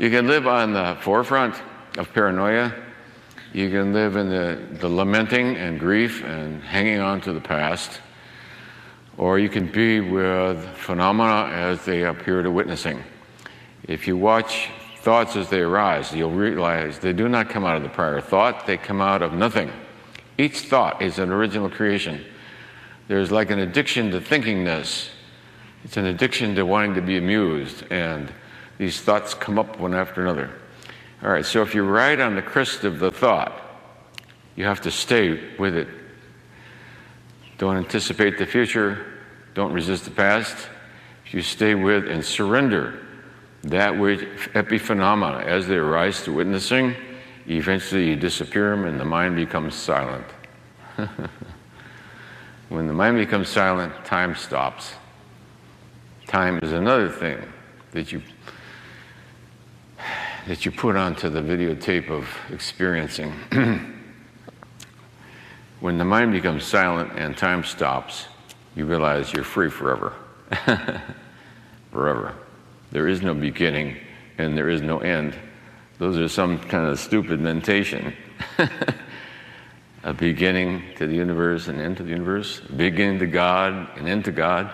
You can live on the forefront of paranoia. You can live in the lamenting and grief and hanging on to the past. Or you can be with phenomena as they appear to witnessing. If you watch thoughts as they arise, you'll realize they do not come out of the prior thought, they come out of nothing. Each thought is an original creation. There's like an addiction to thinkingness. It's an addiction to wanting to be amused, and these thoughts come up one after another. All right, so if you're right on the crest of the thought, you have to stay with it. Don't anticipate the future. Don't resist the past. If you stay with and surrender that which epiphenomena as they arise to witnessing, eventually you disappear them and the mind becomes silent. When the mind becomes silent, time stops. Time is another thing that you put onto the videotape of experiencing. When the mind becomes silent and time stops, you realize you're free forever. Forever. There is no beginning and there is no end. Those are some kind of stupid mentation. A beginning to the universe and end to the universe. A beginning to God and end to God.